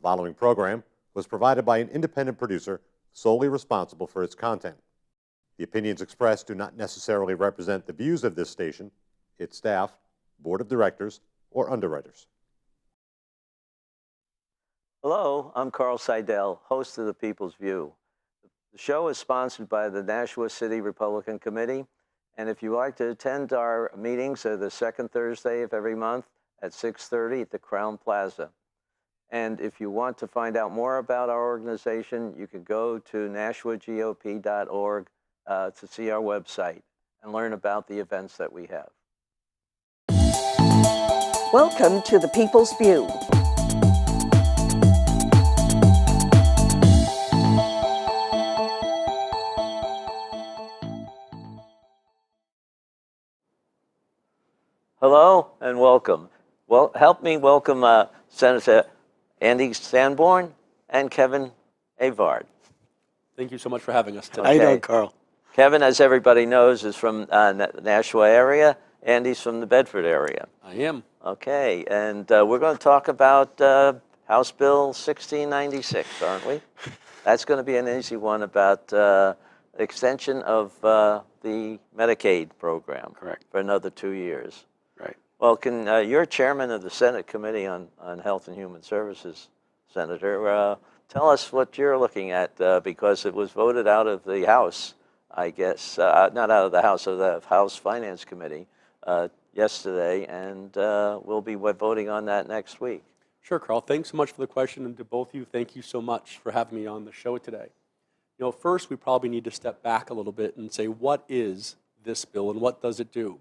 following program was provided by an independent producer solely responsible for its content. The opinions expressed do not necessarily represent the views of this station, its staff, board of directors, or underwriters. Hello, I'm Carl Seidel, host of The People's View. The show is sponsored by the Nashua City Republican Committee, and if you like to attend our meetings, they're the second Thursday of every month at 6:30 at the Crown Plaza. And if you want to find out more about our organization, you can go to nashuagop.org to see our website and learn about the events that we have. Welcome to The People's View. Hello and welcome. Well, help me welcome Senator Andy Sanborn and Kevin Avard. Thank you so much for having us today. Okay. How you doing, Carl? Kevin, as everybody knows, is from the Nashua area. Andy's from the Bedford area. I am. Okay, and we're going to talk about House Bill 1696, aren't we? That's going to be an easy one about extension of the Medicaid program. Correct. For another 2 years. Right. Well, you're chairman of the Senate Committee on Health and Human Services, Senator. Tell us what you're looking at, because it was voted out of the House, I guess, not out of the House, of the House Finance Committee yesterday, and we'll be voting on that next week. Sure, Carl. Thanks so much for the question, and to both of you, thank you so much for having me on the show today. You know, first, we probably need to step back a little bit and say, what is this bill and what does it do?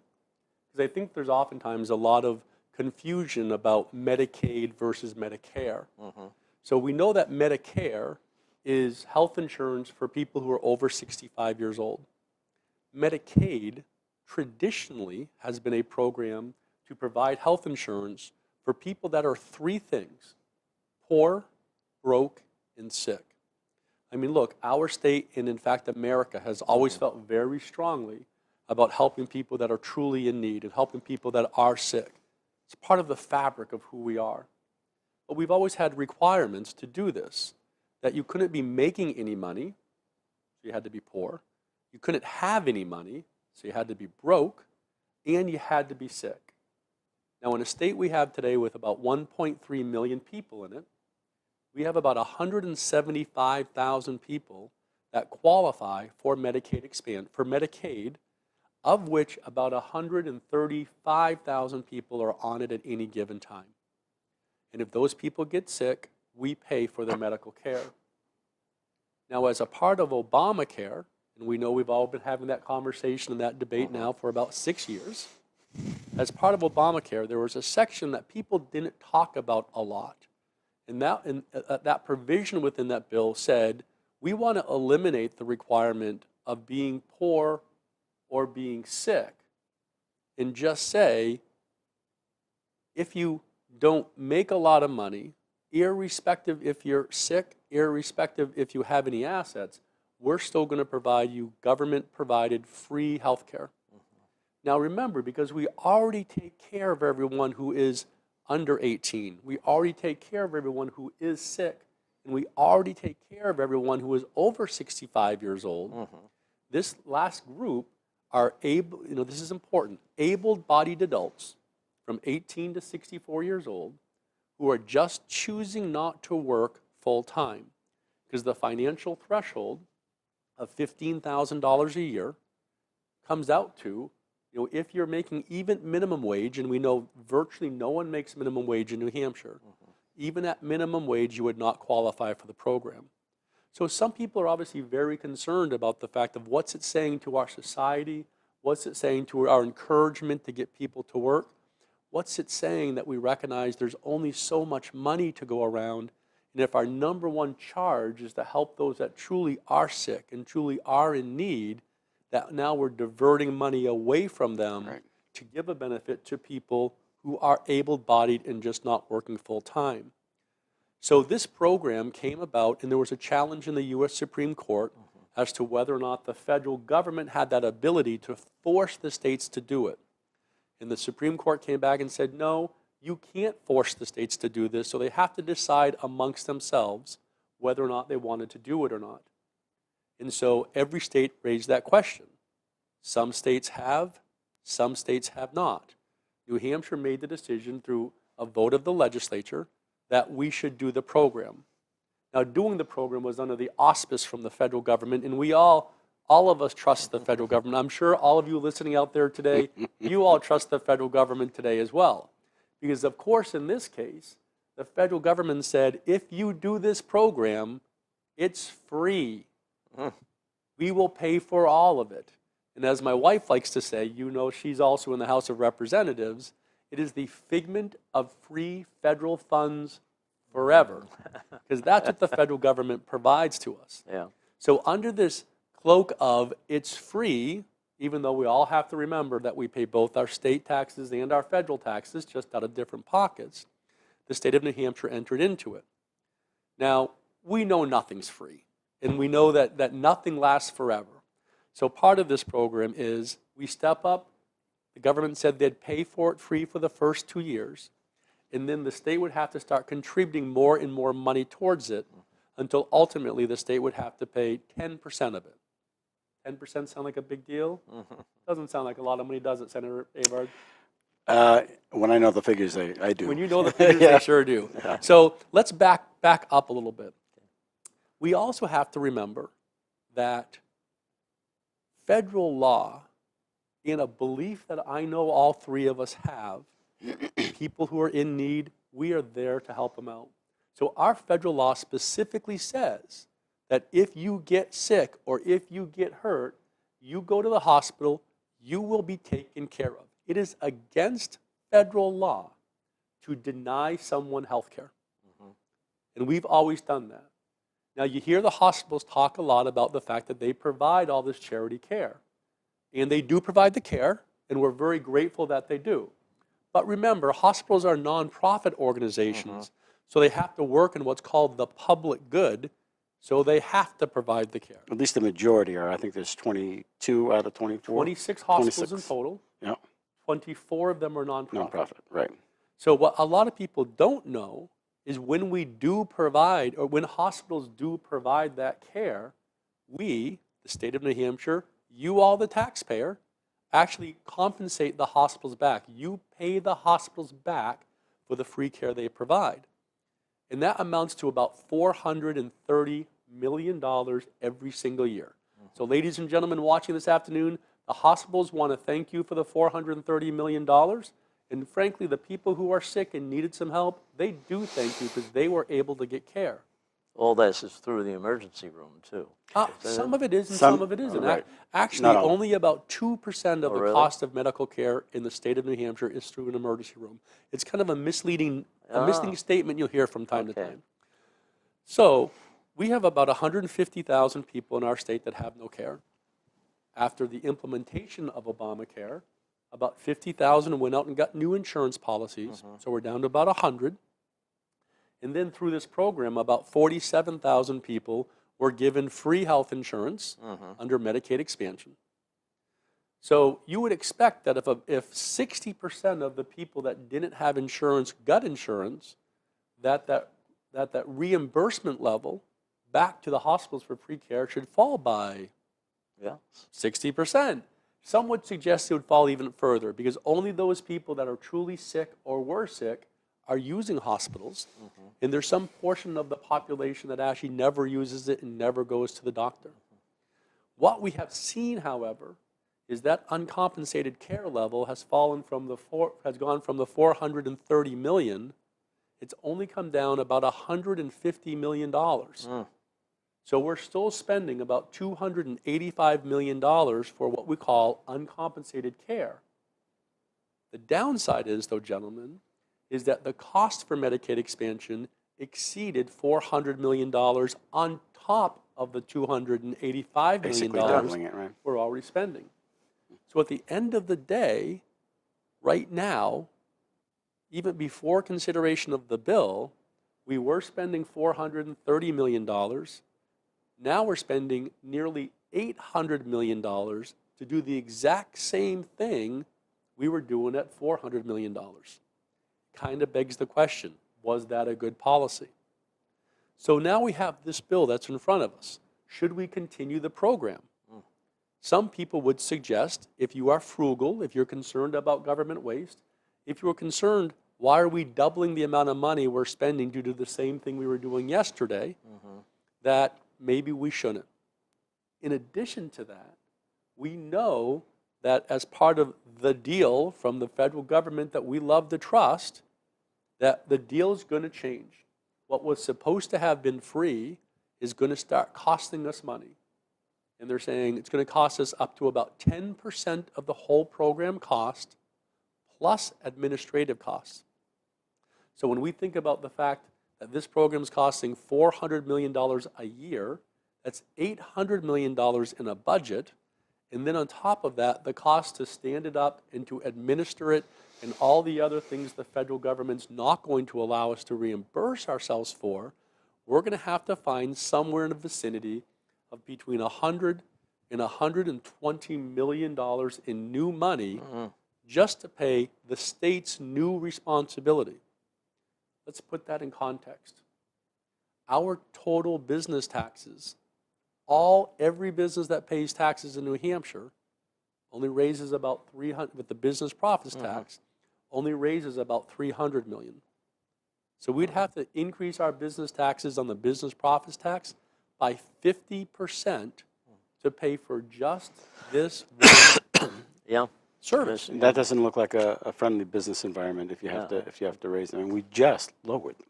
Because I think there's oftentimes a lot of confusion about Medicaid versus Medicare. Mm-hmm. So we know that Medicare is health insurance for people who are over 65 years old. Medicaid traditionally has been a program to provide health insurance for people that are three things: poor, broke, and sick. I mean, look, our state, and in fact America, has always felt very strongly about helping people that are truly in need and helping people that are sick. It's part of the fabric of who we are. But we've always had requirements to do this, that you couldn't be making any money, so you had to be poor. You couldn't have any money, so you had to be broke, and you had to be sick. Now, in a state we have today with about 1.3 million people in it, we have about 175,000 people that qualify for Medicaid, of which about 135,000 people are on it at any given time. And if those people get sick, we pay for their medical care. Now, as a part of Obamacare, and we know we've all been having that conversation and that debate now for about 6 years, as part of Obamacare, there was a section that people didn't talk about a lot. And that provision within that bill said, we want to eliminate the requirement of being poor or being sick, and just say, if you don't make a lot of money, irrespective if you're sick, irrespective if you have any assets, we're still going to provide you government-provided free health care. Mm-hmm. Now remember, because we already take care of everyone who is under 18, we already take care of everyone who is sick, and we already take care of everyone who is over 65 years old, mm-hmm. This last group are able, this is important, able-bodied adults from 18 to 64 years old who are just choosing not to work full-time, because the financial threshold of $15,000 a year comes out to, if you're making even minimum wage, and we know virtually no one makes minimum wage in New Hampshire, mm-hmm. Even at minimum wage, you would not qualify for the program. So some people are obviously very concerned about the fact of what's it saying to our society, what's it saying to our encouragement to get people to work, what's it saying that we recognize there's only so much money to go around, and if our number one charge is to help those that truly are sick and truly are in need, that now we're diverting money away from them to give a benefit to people who are able-bodied and just not working full-time. So this program came about, and there was a challenge in the U.S. Supreme Court as to whether or not the federal government had that ability to force the states to do it. And the Supreme Court came back and said, no, you can't force the states to do this, so they have to decide amongst themselves whether or not they wanted to do it or not. And so every state raised that question. Some states have, some states have not. New Hampshire made the decision through a vote of the legislature that we should do the program. Now, doing the program was under the auspice from the federal government, and we all of us trust the federal government. I'm sure all of you listening out there today, you all trust the federal government today as well. Because, of course, in this case, the federal government said, if you do this program, it's free. We will pay for all of it. And as my wife likes to say, you know she's also in the House of Representatives, it is the figment of free federal funds forever. Because that's what the federal government provides to us. Yeah. So under this cloak of it's free, even though we all have to remember that we pay both our state taxes and our federal taxes, just out of different pockets, the state of New Hampshire entered into it. Now, we know nothing's free, and we know that nothing lasts forever. So part of this program is we step up. The government said they'd pay for it free for the first 2 years, and then the state would have to start contributing more and more money towards it until ultimately the state would have to pay 10% of it. 10% sound like a big deal? Doesn't sound like a lot of money, does it, Senator Abard? When I know the figures, I do. When you know the figures, they sure do. So let's back up a little bit. We also have to remember that federal law, in a belief that I know all three of us have, people who are in need, we are there to help them out. So our federal law specifically says that if you get sick or if you get hurt, you go to the hospital, you will be taken care of. It is against federal law to deny someone health care. And we've always done that. Now, you hear the hospitals talk a lot about the fact that they provide all this charity care. And they do provide the care, and we're very grateful that they do. But remember, hospitals are nonprofit organizations, so they have to work in what's called the public good, so they have to provide the care. At least the majority are. I think there's 22 out of 24. 26 hospitals 26. in total. Yeah. 24 of them are nonprofit. Nonprofit, right. So what a lot of people don't know is when we do provide, or when hospitals do provide that care, we, the state of New Hampshire, you all the taxpayer, actually compensate the hospitals back. You pay the hospitals back for the free care they provide. And that amounts to about $430 million every single year. So ladies and gentlemen watching this afternoon, the hospitals want to thank you for the $430 million. And frankly, the people who are sick and needed some help, they do thank you because they were able to get care. All this is through the emergency room, too. Some of it is and some of it isn't. Right. Actually, Not all. only about 2% of the really? cost of medical care in the state of New Hampshire is through an emergency room. It's kind of a misleading statement you'll hear from time to time. So we have about 150,000 people in our state that have no care. After the implementation of Obamacare, about 50,000 went out and got new insurance policies, so we're down to about 100. And then through this program, about 47,000 people were given free health insurance under Medicaid expansion. So you would expect that if 60% of the people that didn't have insurance got insurance, that reimbursement level back to the hospitals for free care should fall by 60%. Some would suggest it would fall even further because only those people that are truly sick or were sick are using hospitals, and there's some portion of the population that actually never uses it and never goes to the doctor. What we have seen, however, is that uncompensated care level has gone from the 430 million. It's only come down about $150 million. So we're still spending about $285 million for what we call uncompensated care. The downside is, though, gentlemen, is that the cost for Medicaid expansion exceeded $400 million on top of the $285 Basically million doubling it, right? we're already spending. So at the end of the day, right now, even before consideration of the bill, we were spending $430 million. Now we're spending nearly $800 million to do the exact same thing we were doing at $400 million. kind of begs the question, was that a good policy? So now we have this bill that's in front of us. Should we continue the program? Some people would suggest, if you are frugal, if you're concerned about government waste, if you're concerned, why are we doubling the amount of money we're spending due to the same thing we were doing yesterday, that maybe we shouldn't. In addition to that, we know that as part of the deal from the federal government that we love to trust, that the deal is going to change. What was supposed to have been free is going to start costing us money. And they're saying it's going to cost us up to about 10% of the whole program cost plus administrative costs. So when we think about the fact that this program is costing $400 million a year, that's $800 million in a budget, and then on top of that, the cost to stand it up and to administer it and all the other things the federal government's not going to allow us to reimburse ourselves for, we're going to have to find somewhere in the vicinity of between $100 and $120 million in new money just to pay the state's new responsibility. Let's put that in context. Our total business taxes, every business that pays taxes in New Hampshire only raises about 300, with the business profits tax, only raises about 300 million. So we'd have to increase our business taxes on the business profits tax by 50% to pay for just this Yeah. service. That doesn't look like a friendly business environment if you have to raise them. And we just lowered them,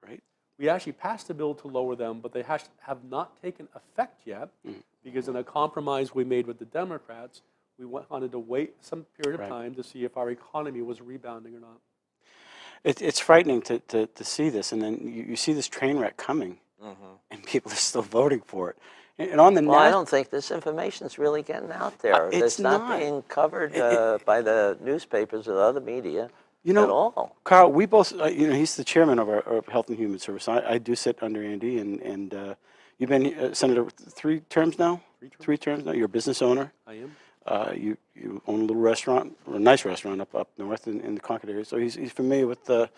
right? We actually passed a bill to lower them, but they have not taken effect yet because in a compromise we made with the Democrats, we wanted to wait some period of time to see if our economy was rebounding or not. It's frightening to see this, and then you see this train wreck coming, and people are still voting for it. And on the Well, I don't think this information's really getting out there. It's not being covered by the newspapers or the other media at all. Carl, we both, he's the chairman of our Health and Human Service. I do sit under Andy, and you've been Senator 3 terms now? 3 terms now. You're a business owner. I am. You own a little restaurant, or a nice restaurant up north in the Concord area. So he's familiar with the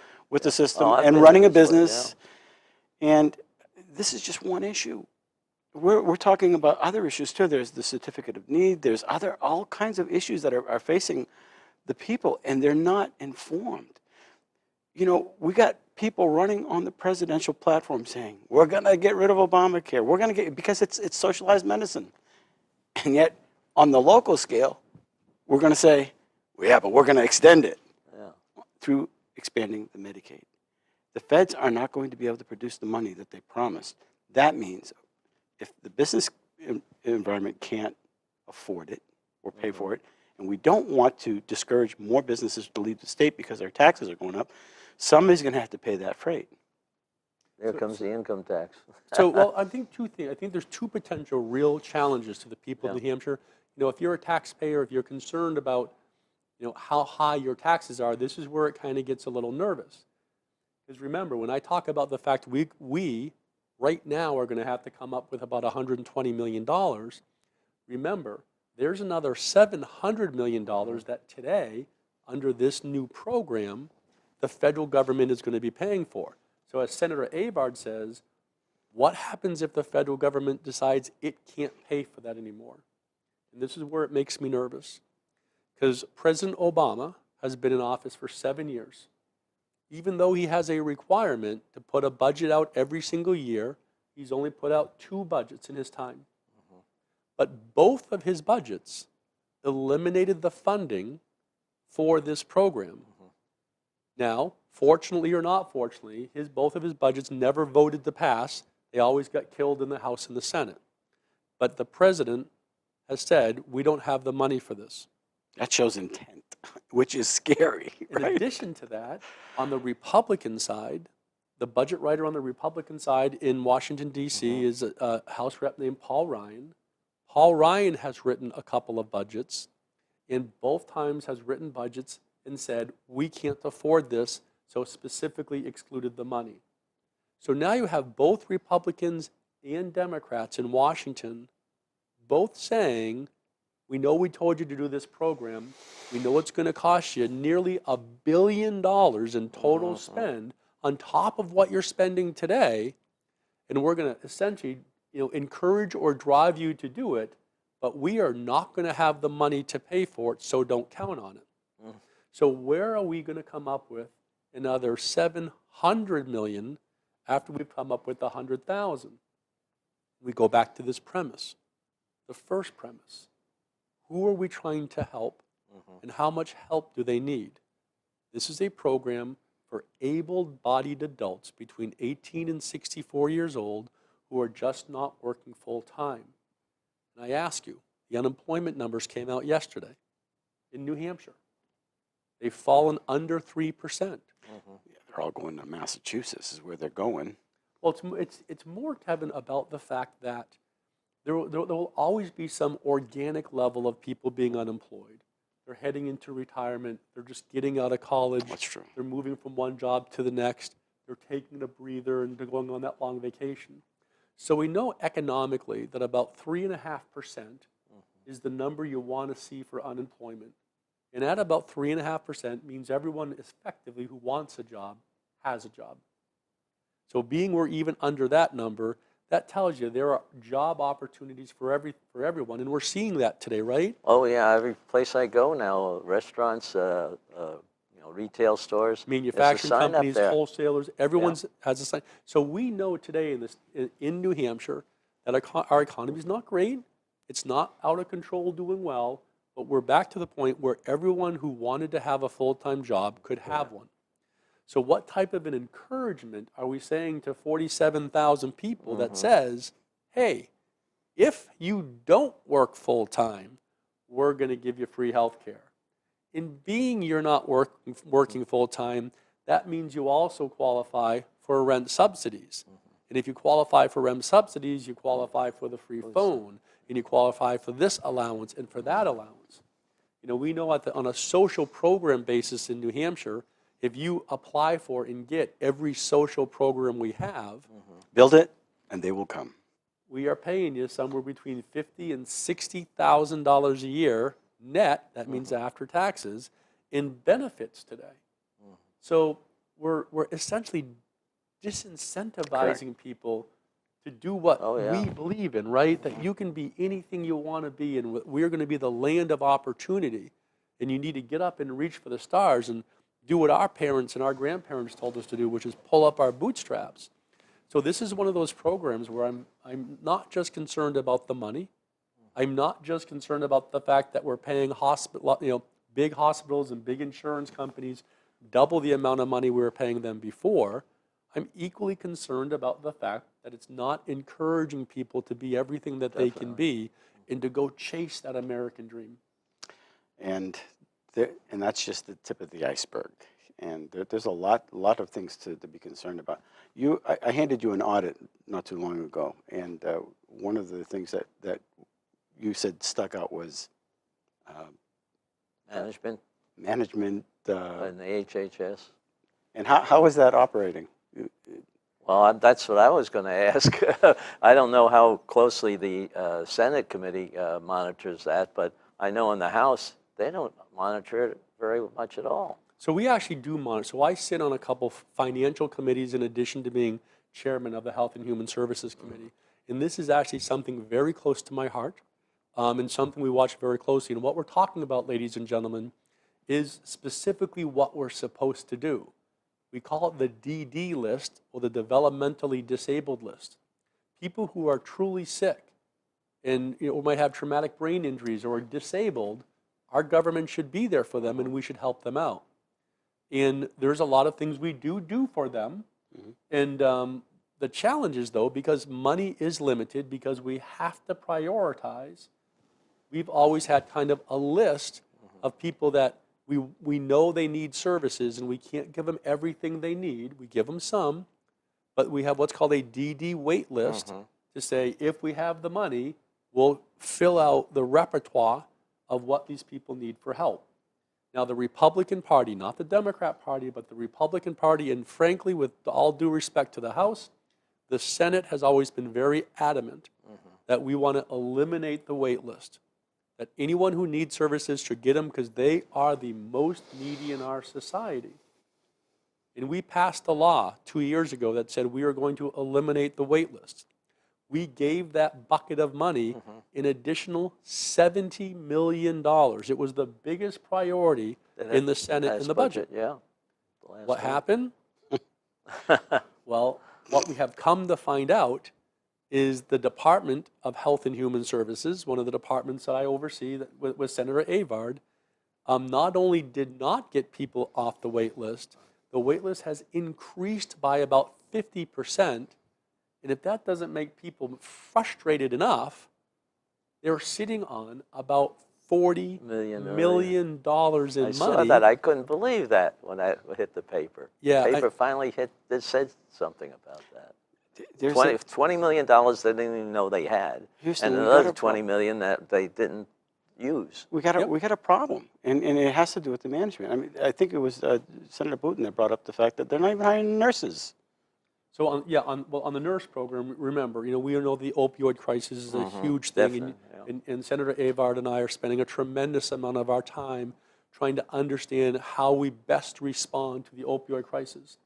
system and running a business. And this is just one issue. We're talking about other issues too. There's the certificate of need. There's all kinds of issues that are facing the people, and they're not informed. We got people running on the presidential platform saying, we're going to get rid of Obamacare. We're going to because it's socialized medicine. And yet, on the local scale, we're going to say, well, yeah, but we're going to extend it through expanding the Medicaid. The feds are not going to be able to produce the money that they promised. That means if the business environment can't afford it or pay for it, and we don't want to discourage more businesses to leave the state because their taxes are going up, somebody's going to have to pay that freight. There comes the income tax. So, I think two things. I think there's two potential real challenges to the people of New Hampshire. If you're a taxpayer, if you're concerned about, how high your taxes are, this is where it kind of gets a little nervous. Because remember, when I talk about the fact we right now are going to have to come up with about $120 million, remember, there's another $700 million that today, under this new program, the federal government is going to be paying for. So as Senator Avard says, what happens if the federal government decides it can't pay for that anymore? And this is where it makes me nervous. Because President Obama has been in office for 7 years. Even though he has a requirement to put a budget out every single year, he's only put out 2 budgets in his time. But both of his budgets eliminated the funding for this program. Now, fortunately or not fortunately, both of his budgets never voted to pass. They always got killed in the House and the Senate. But the president has said, we don't have the money for this. That shows intent, which is scary. In addition to that, on the Republican side, the budget writer on the Republican side in Washington, D.C. is a House rep named Paul Ryan. Paul Ryan has written a couple of budgets, and both times has written budgets and said, we can't afford this, so specifically excluded the money. So now you have both Republicans and Democrats in Washington both saying, We know we told you to do this program. We know it's going to cost you nearly $1 billion in total spend on top of what you're spending today. And we're going to essentially, encourage or drive you to do it, but we are not going to have the money to pay for it, so don't count on it. So where are we going to come up with another $700 million after we've come up with 100,000? We go back to this premise, the first premise. Who are we trying to help, and how much help do they need? This is a program for able-bodied adults between 18 and 64 years old who are just not working full-time. And I ask you, the unemployment numbers came out yesterday in New Hampshire. They've fallen under 3%. Yeah, they're all going to Massachusetts is where they're going. Well, it's more, Kevin, about the fact that there will always be some organic level of people being unemployed. They're heading into retirement. They're just getting out of college. That's true. They're moving from one job to the next. They're taking a breather and they're going on that long vacation. So we know economically that about 3.5% is the number you want to see for unemployment. And at about 3.5% means everyone effectively who wants a job has a job. So being we're even under that number, that tells you there are job opportunities for everyone, and we're seeing that today, right? Oh yeah, every place I go now, restaurants, retail stores, Manufacturing there's a sign up companies, there. wholesalers, everyone has a sign. So we know today in New Hampshire that our economy is not great. It's not out of control, doing well, but we're back to the point where everyone who wanted to have a full-time job could have one. So what type of an encouragement are we saying to 47,000 people that says, hey, if you don't work full-time, we're going to give you free health care? In being you're not working full-time, that means you also qualify for rent subsidies. And if you qualify for rent subsidies, you qualify for the free phone, and you qualify for this allowance and for that allowance. We know on a social program basis in New Hampshire, if you apply for and get every social program we have, Build it, and they will come. we are paying you somewhere between $50,000 and $60,000 a year net, that means after taxes, in benefits today. So we're essentially disincentivizing people to do what we believe in, right? That you can be anything you want to be, and we're going to be the land of opportunity. And you need to get up and reach for the stars and do what our parents and our grandparents told us to do, which is pull up our bootstraps. So this is one of those programs where I'm not just concerned about the money. I'm not just concerned about the fact that we're paying big hospitals and big insurance companies double the amount of money we were paying them before. I'm equally concerned about the fact that it's not encouraging people to be everything that they can be and to go chase that American dream. And that's just the tip of the iceberg. And there's a lot of things to be concerned about. I handed you an audit not too long ago, and one of the things that you said stuck out was Management management. and the HHS. And how is that operating? Well, that's what I was going to ask. I don't know how closely the Senate committee monitors that, but I know in the House, they don't monitor it very much at all. So we actually do monitor. So I sit on a couple financial committees in addition to being chairman of the Health and Human Services Committee. And this is actually something very close to my heart and something we watch very closely. And what we're talking about, ladies and gentlemen, is specifically what we're supposed to do. We call it the DD list, or the developmentally disabled list. People who are truly sick and might have traumatic brain injuries or are disabled, our government should be there for them and we should help them out. And there's a lot of things we do for them. And the challenge is, though, because money is limited, because we have to prioritize, we've always had kind of a list of people that we know they need services, and we can't give them everything they need. We give them some, but we have what's called a DD wait list to say, if we have the money, we'll fill out the repertoire of what these people need for help. Now, the Republican Party, not the Democrat Party, but the Republican Party, and frankly, with all due respect to the House, the Senate has always been very adamant that we want to eliminate the wait list. that anyone who needs services should get them because they are the most needy in our society. And we passed a law 2 years ago that said we are going to eliminate the wait list. We gave that bucket of money an additional $70 million. It was the biggest priority in the Senate and the budget. Yeah. What happened? Well, what we have come to find out is the Department of Health and Human Services, one of the departments that I oversee with Senator Avard, not only did not get people off the wait list, the wait list has increased by about 50%. And if that doesn't make people frustrated enough, they're sitting on about $40 million in money. I saw that. I couldn't believe that when I hit the paper. Yeah, the paper finally said something about that. There's $20 million they didn't even know they had, Houston, and we got another a $20 million that they didn't use. We got a problem, and it has to do with the management. I mean, I think it was Senator Booton that brought up the fact that they're not even hiring nurses. So on the nurse program, remember, we know the opioid crisis is a huge thing, and Senator Avard and I are spending a tremendous amount of our time trying to understand how we best respond to the opioid crisis.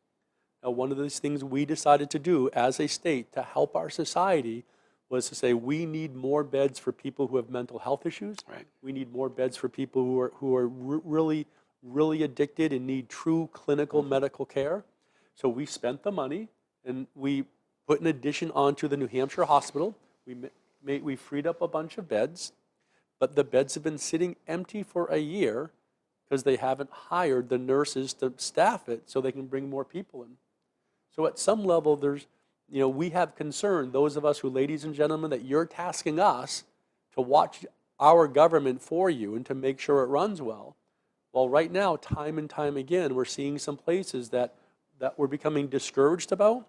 Now, one of these things we decided to do as a state to help our society was to say we need more beds for people who have mental health issues. Right. We need more beds for people who are really, really addicted and need true clinical medical care. So we spent the money and we put an addition onto the New Hampshire hospital. We freed up a bunch of beds, but the beds have been sitting empty for a year because they haven't hired the nurses to staff it so they can bring more people in. So at some level, we have concern, those of us who, ladies and gentlemen, that you're tasking us to watch our government for you and to make sure it runs well. Well, right now, time and time again, we're seeing some places that we're becoming discouraged about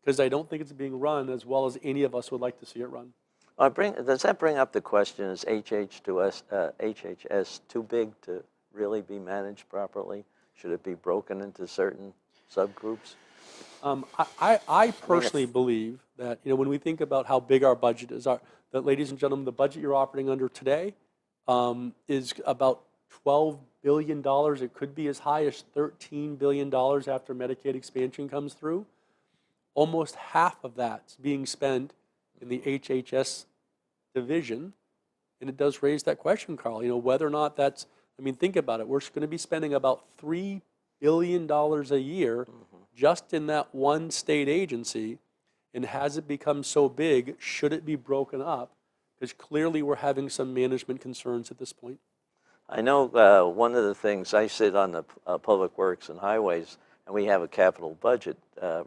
because I don't think it's being run as well as any of us would like to see it run. Does that bring up the question, is HHS too big to really be managed properly? Should it be broken into certain subgroups? I personally believe that when we think about how big our budget is, that, ladies and gentlemen, the budget you're operating under today is about $12 billion. It could be as high as $13 billion after Medicaid expansion comes through. Almost half of that's being spent in the HHS division, and it does raise that question, Carl. Whether or not that's, think about it. We're going to be spending about $3 billion a year just in that one state agency, and has it become so big? Should it be broken up? Because clearly we're having some management concerns at this point. I know one of the things, I sit on the Public Works and Highways, and we have a capital budget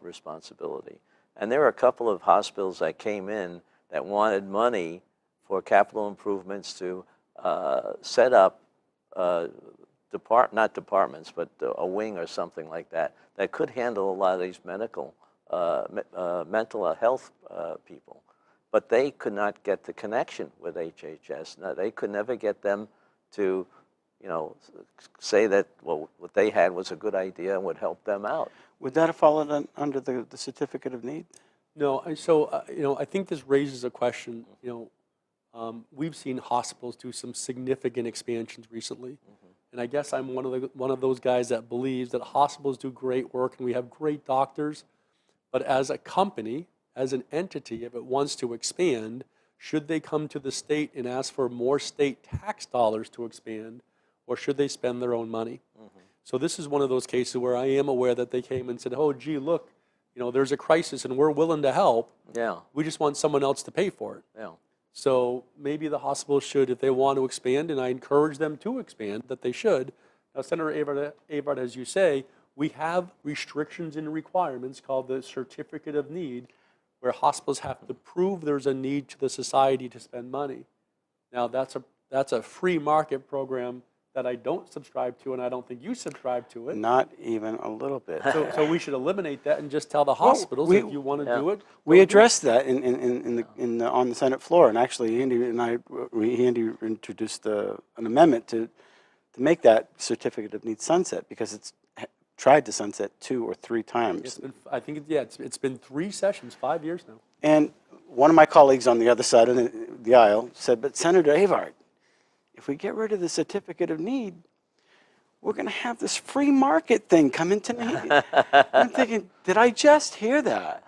responsibility. And there were a couple of hospitals that came in that wanted money for capital improvements to set up not departments, but a wing or something like that could handle a lot of these mental health people. But they could not get the connection with HHS. No, they could never get them to, say that what they had was a good idea and would help them out. Would that have fallen under the certificate of need? No, so I think this raises a question. We've seen hospitals do some significant expansions recently, and I guess I'm one of those guys that believes that hospitals do great work and we have great doctors, but as a company, as an entity, if it wants to expand, should they come to the state and ask for more state tax dollars to expand, or should they spend their own money? So this is one of those cases where I am aware that they came and said, oh, gee, look, there's a crisis and we're willing to help. Yeah. We just want someone else to pay for it. Yeah. So maybe the hospital should, if they want to expand, and I encourage them to expand, that they should. Now, Senator Avard, as you say, we have restrictions and requirements called the Certificate of Need, where hospitals have to prove there's a need to the society to spend money. Now, that's a free market program that I don't subscribe to, and I don't think you subscribe to it. Not even a little bit. So we should eliminate that and just tell the hospitals, if you want to do it. We addressed that on the Senate floor, and actually Andy introduced an amendment to make that certificate of need sunset, because it's tried to sunset 2 or 3 times. It's been 3 sessions, 5 years now. And one of my colleagues on the other side of the aisle said, but Senator Avard, if we get rid of the certificate of need, we're going to have this free market thing come into me. I'm thinking, did I just hear that?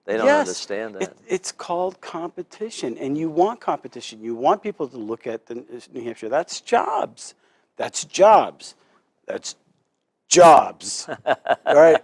They don't Yes, understand that. it's called competition, and you want competition. You want people to look at New Hampshire. That's jobs. That's jobs. That's jobs. Right?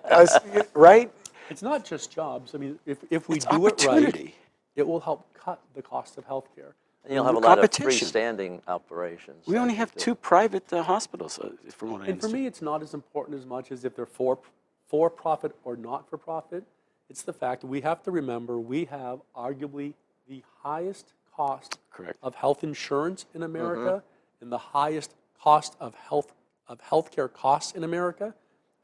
Right? It's not just jobs. I mean, if we It's do it right, opportunity. it will help cut the cost of health care. And you'll have a lot of Competition. freestanding operations. We only have 2 private hospitals, from what I And for understand. me, it's not as important as much as if they're for-profit or not-for-profit. It's the fact that we have to remember we have arguably the highest cost Correct. of health insurance in America and the highest cost of healthcare costs in America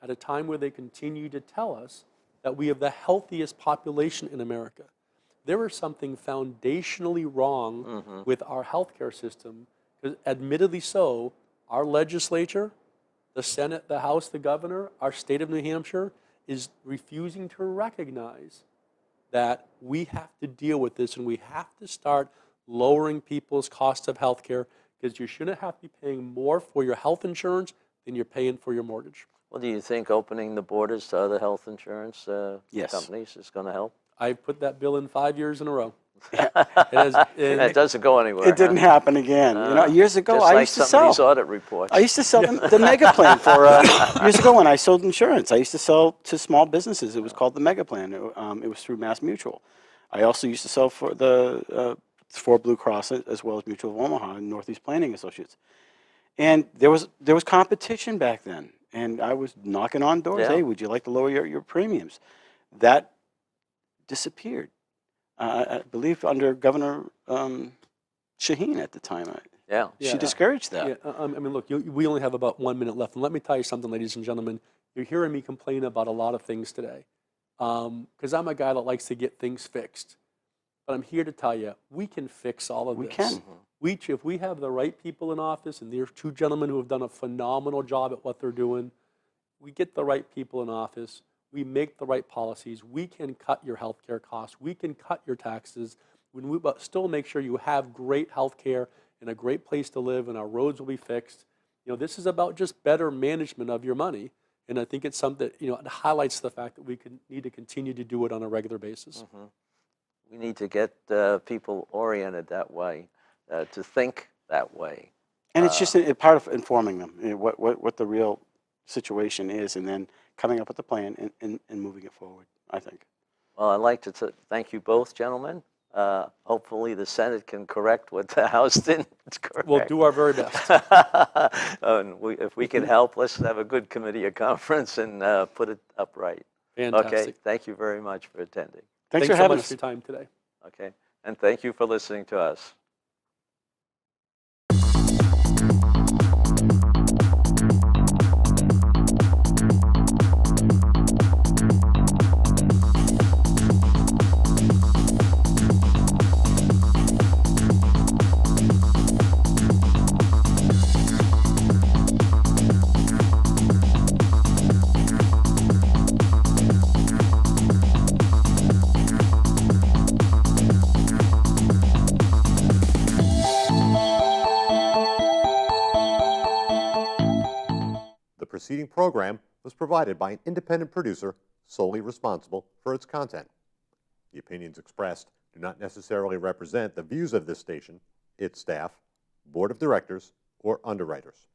at a time where they continue to tell us that we have the healthiest population in America. There is something foundationally wrong with our healthcare system, because admittedly so, our legislature, the Senate, the House, the governor, our state of New Hampshire is refusing to recognize that we have to deal with this and we have to start lowering people's cost of healthcare, because you shouldn't have to be paying more for your health insurance than you're paying for your mortgage. Well, do you think opening the borders to other health insurance Yes. companies is going to help? I put that bill in 5 years in a row. It doesn't go anywhere. It didn't happen again. Years ago, Just I like used to some of these sell. audit reports. I used to sell the mega plan for years ago when I sold insurance. I used to sell to small businesses. It was called the mega plan. It was through Mass Mutual. I also used to sell for Blue Cross as well as Mutual of Omaha and Northeast Planning Associates. And there was competition back then, and I was knocking on doors. Yeah. Hey, would you like to lower your premiums? That disappeared. I believe under Governor Shaheen at the time. She Yeah. discouraged that. Yeah, I mean, look, we only have about 1 minute left. And let me tell you something, ladies and gentlemen. You're hearing me complain about a lot of things today, because I'm a guy that likes to get things fixed. But I'm here to tell you, we can fix all of this. We can. If we have the right people in office, and there's 2 gentlemen who have done a phenomenal job at what they're doing, we get the right people in office, we make the right policies, we can cut your health care costs, we can cut your taxes, but still make sure you have great health care and a great place to live, and our roads will be fixed. This is about just better management of your money, and I think it's something that, it highlights the fact that we need to continue to do it on a regular basis. We need to get people oriented that way, to think that way. And it's just a part of informing them what the real situation is, and then coming up with a plan and moving it forward, I think. Well, I'd like to thank you both, gentlemen. Hopefully the Senate can correct what the House didn't correct. We'll do our very best. And if we can help, let's have a good committee of conference and put it upright. Fantastic. Okay, thank you very much for attending. Thanks so for having much us. for your time today. Okay, and thank you for listening to us. The preceding program was provided by an independent producer solely responsible for its content. The opinions expressed do not necessarily represent the views of this station, its staff, board of directors, or underwriters.